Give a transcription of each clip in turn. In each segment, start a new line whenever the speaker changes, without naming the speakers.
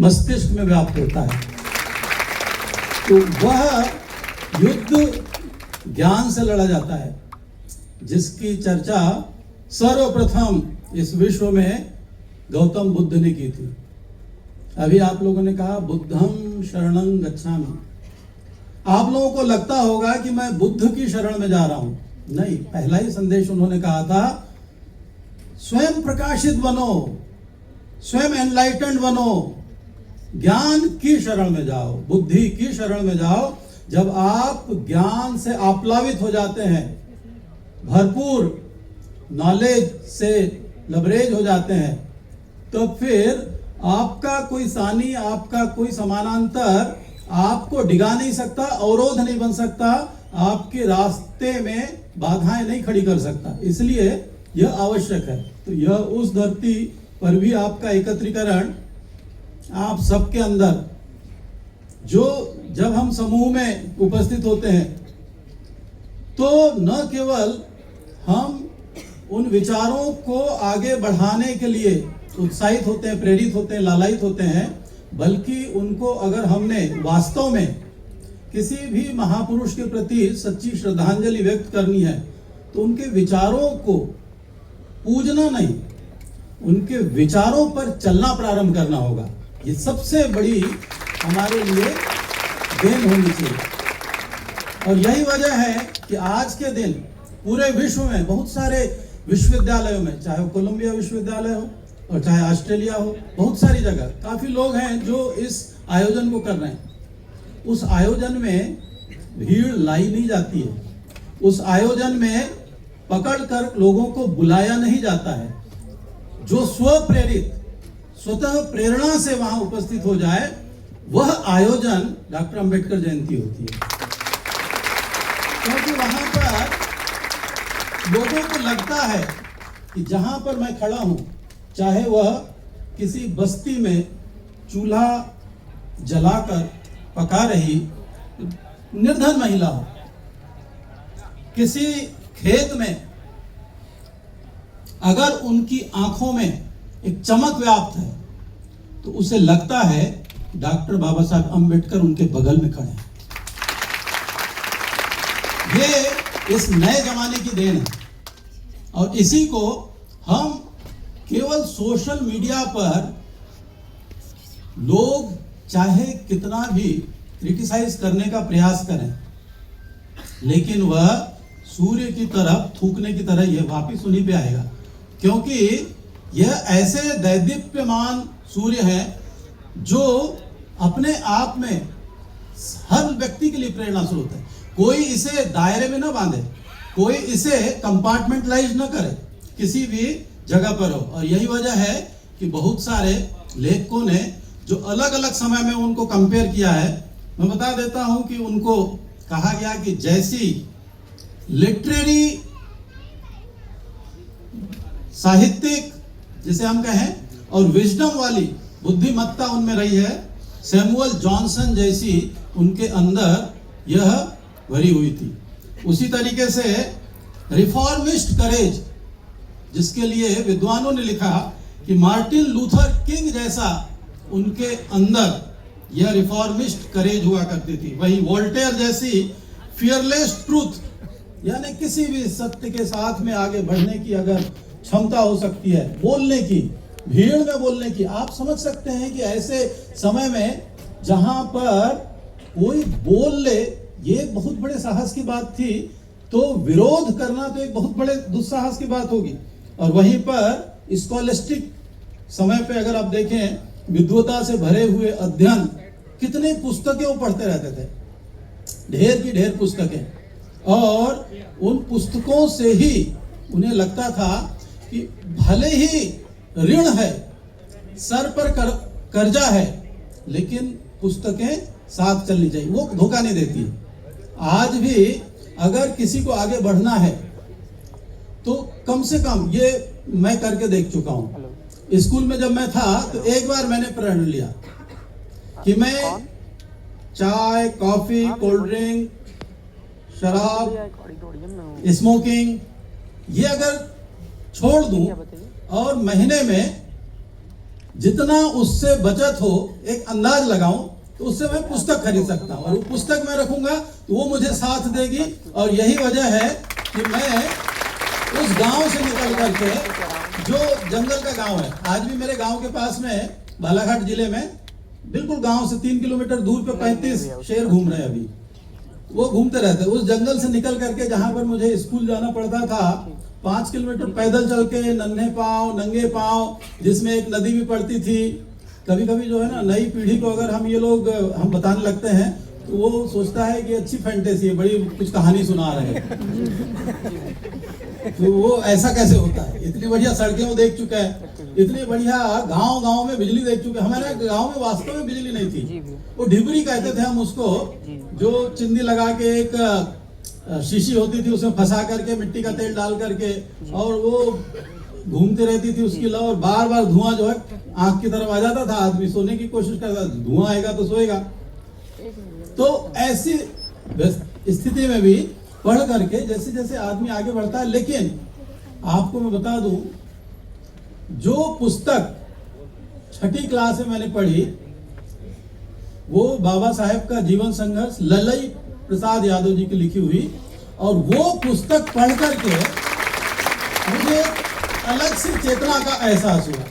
मस्तिष्क में व्याप्त होता है। तो वह युद्ध ज्ञान से लड़ा जाता है, जिसकी चर्चा सर्वप्रथम इस विश्व में गौतम बुद्ध ने की थी। अभी आप लोगों ने कहा बुद्धं शरणं गच्छामि। आप लोगों को लगता होगा कि मैं बुद्ध की शरण में जा रहा हूं। नहीं, पहला ही संदेश उन्होंने कहा था, स्वयं प्रकाशित बनो, स्वयं एनलाइटेंड बनो, ज्ञान की शरण में जाओ, बुद्धि की शरण में जाओ। जब आप ज्ञान से आप्लावित हो जाते हैं, भरपूर नॉलेज से लबरेज हो जाते हैं, तो फिर आपका कोई सानी, आपका कोई समानांतर आपको डिगा नहीं सकता, अवरोध नहीं बन सकता, आपके रास्ते में बाधाएं नहीं खड़ी कर सकता। इसलिए यह आवश्यक है। तो यह उस धरती पर भी आपका एकत्रीकरण आप सबके अंदर, जो जब हम समूह में उपस्थित होते हैं तो न केवल हम उन विचारों को आगे बढ़ाने के लिए उत्साहित होते हैं, प्रेरित होते हैं, लालायित होते हैं, बल्कि उनको अगर हमने वास्तव में किसी भी महापुरुष के प्रति सच्ची श्रद्धांजलि व्यक्त करनी है तो उनके विचारों को पूजना नहीं, उनके विचारों पर चलना प्रारंभ करना होगा। ये सबसे बड़ी हमारे लिए देन होनी चाहिए। और यही वजह है कि आज के दिन पूरे विश्व में बहुत सारे विश्वविद्यालयों में, चाहे वो कोलंबिया विश्वविद्यालय हो और चाहे ऑस्ट्रेलिया हो, बहुत सारी जगह काफी लोग हैं जो इस आयोजन को कर रहे हैं। उस आयोजन में भीड़ लाई नहीं जाती है, उस आयोजन में पकड़कर लोगों को बुलाया नहीं जाता है। जो स्वप्रेरित, स्वतः प्रेरणा से वहां उपस्थित हो जाए, वह आयोजन डॉक्टर अंबेडकर जयंती होती है। क्योंकि वहां पर लोगों को लगता है कि जहां पर मैं खड़ा हूं, चाहे वह किसी बस्ती में चूल्हा जलाकर पका रही निर्धन महिला हो, किसी खेत में अगर उनकी आंखों में एक चमक व्याप्त है तो उसे लगता है डॉक्टर बाबा साहब अंबेडकर उनके बगल में खड़े हैं। ये इस नए जमाने की देन है और इसी को हम केवल सोशल मीडिया पर लोग चाहे कितना भी क्रिटिसाइज करने का प्रयास करें, लेकिन वह सूर्य की तरफ थूकने की तरह यह वापिस उन्हीं पे आएगा। क्योंकि यह ऐसे दैदीप्यमान सूर्य है जो अपने आप में हर व्यक्ति के लिए प्रेरणा स्रोत है। कोई इसे दायरे में ना बांधे, कोई इसे कंपार्टमेंटलाइज ना करे, किसी भी जगह पर हो। और यही वजह है कि बहुत सारे लेखकों ने जो अलग अलग समय में उनको कंपेयर किया है, मैं बता देता हूं कि उनको कहा गया कि जैसी लिटरेरी, साहित्यिक जिसे हम कहें, और विजडम वाली बुद्धिमत्ता उनमें रही है, सैमुअल जॉनसन जैसी उनके अंदर यह भरी हुई थी। उसी तरीके से रिफॉर्मिस्ट करेज, जिसके लिए विद्वानों ने लिखा कि मार्टिन लूथर किंग जैसा उनके अंदर यह रिफॉर्मिस्ट करेज हुआ करती थी। वही वोल्टेयर जैसी फियरलेस ट्रूथ, यानी किसी भी सत्य के साथ में आगे बढ़ने की अगर क्षमता हो सकती है, बोलने की, भीड़ में बोलने की। आप समझ सकते हैं कि ऐसे समय में जहां पर कोई बोल ले, ये बहुत बड़े साहस की बात थी, तो विरोध करना तो एक बहुत बड़े दुस्साहस की बात होगी। और वहीं पर स्कॉलिस्टिक समय पे अगर आप देखें, विद्वता से भरे हुए अध्ययन, कितने पुस्तकें वो पढ़ते रहते थे, ढेर की ढेर पुस्तकें। और उन पुस्तकों से ही उन्हें लगता था कि भले ही ऋण है, सर पर कर्जा है, लेकिन पुस्तकें साथ चलनी चाहिए, वो धोखा नहीं देती। आज भी अगर किसी को आगे बढ़ना है तो कम से कम, ये मैं करके देख चुका हूं। स्कूल में जब मैं था तो एक बार मैंने प्रण लिया कि मैं चाय, कॉफी, कोल्ड ड्रिंक, शराब, स्मोकिंग, ये अगर छोड़ दूं और महीने में जितना उससे बचत हो एक अंदाज लगाऊं तो उससे मैं पुस्तक खरीद सकता हूं, और वो पुस्तक मैं रखूंगा तो वो मुझे साथ देगी। और यही वजह है कि मैं उस गांव से निकल करके, जो जंगल का गांव है, आज भी मेरे गांव के पास में बालाघाट जिले में बिल्कुल गांव से 3 किलोमीटर दूर पे 35 शेर घूम रहे हैं अभी, वो घूमते रहते हैं। उस जंगल से निकल करके जहां पर मुझे स्कूल जाना पड़ता था, 5 किलोमीटर पैदल चल के, नन्हे पांव नंगे पांव, जिसमें एक नदी भी पड़ती थी। कभी कभी जो है ना, नई पीढ़ी को अगर हम ये लोग हम बताने लगते हैं तो वो सोचता है कि अच्छी फैंटेसी है, बड़ी कुछ कहानी सुना रहे हैं। तो वो ऐसा कैसे होता है? इतनी बढ़िया सड़कें वो देख चुका है, इतनी बढ़िया गांव गांव में बिजली देख चुके हैं। हमारे गांव में वास्तव में बिजली नहीं थी, वो ढिबरी कहते थे हम उसको, जो चिंदी लगा के एक शीशी होती थी, उसमें फंसा करके मिट्टी का तेल डाल करके, और वो घूमती रहती थी उसकी लौ, और बार बार धुआं जो है आंख की तरफ आ जाता था। आदमी सोने की कोशिश करता था, धुआं आएगा तो सोएगा। तो ऐसी स्थिति में भी पढ़ करके जैसे जैसे आदमी आगे बढ़ता है, लेकिन आपको मैं बता दूं, जो पुस्तक 6ठी क्लास में मैंने पढ़ी वो बाबा साहेब का जीवन संघर्ष ललई प्रसाद यादव जी की लिखी हुई, और वो पुस्तक पढ़ करके मुझे अलग सी चेतना का एहसास हुआ।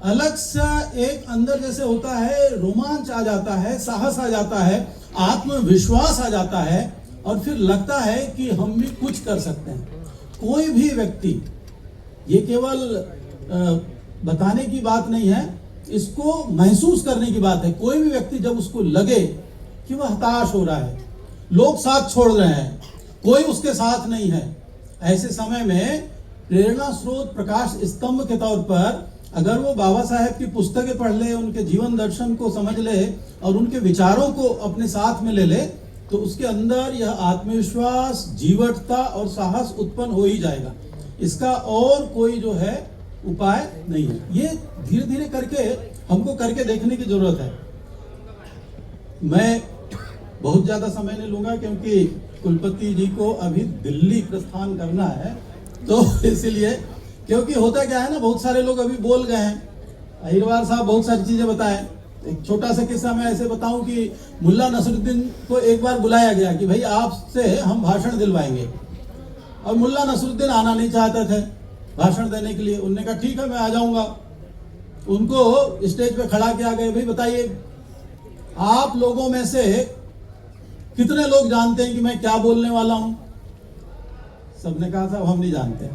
अलग सा एक अंदर जैसे होता है, रोमांच आ जाता है, साहस आ जाता है, आत्मविश्वास आ जाता है, और फिर लगता है कि हम भी कुछ कर सकते हैं। कोई भी व्यक्ति, ये केवल बताने की बात नहीं है, इसको महसूस करने की बात है। कोई भी व्यक्ति जब उसको लगे कि वह हताश हो रहा है, लोग साथ छोड़ रहे हैं, कोई उसके साथ नहीं है, ऐसे समय में प्रेरणा स्रोत, प्रकाश स्तंभ के तौर पर अगर वो बाबा साहेब की पुस्तकें पढ़ ले, उनके जीवन दर्शन को समझ ले और उनके विचारों को अपने साथ में ले ले, तो उसके अंदर यह आत्मविश्वास, जीवटता और साहस उत्पन्न हो ही जाएगा। इसका और कोई जो है उपाय नहीं है। ये धीरे धीरे करके हमको करके देखने की जरूरत है। मैं बहुत ज्यादा समय नहीं लूंगा क्योंकि कुलपति जी को अभी दिल्ली प्रस्थान करना है, तो इसीलिए, क्योंकि होता क्या है ना, बहुत सारे लोग अभी बोल गए हैं। अहिरवार साहब बहुत सारी चीजें बताएं। एक छोटा सा किस्सा मैं ऐसे बताऊं कि मुल्ला नसरुद्दीन को एक बार बुलाया गया कि भाई आपसे हम भाषण दिलवाएंगे, और मुल्ला नसरुद्दीन आना नहीं चाहते थे भाषण देने के लिए। उन्होंने कहा ठीक है मैं आ जाऊंगा। उनको स्टेज पे खड़ा किया गया, भाई बताइए आप लोगों में से कितने लोग जानते हैं कि मैं क्या बोलने वाला हूं? सबने कहा साहब हम नहीं जानते।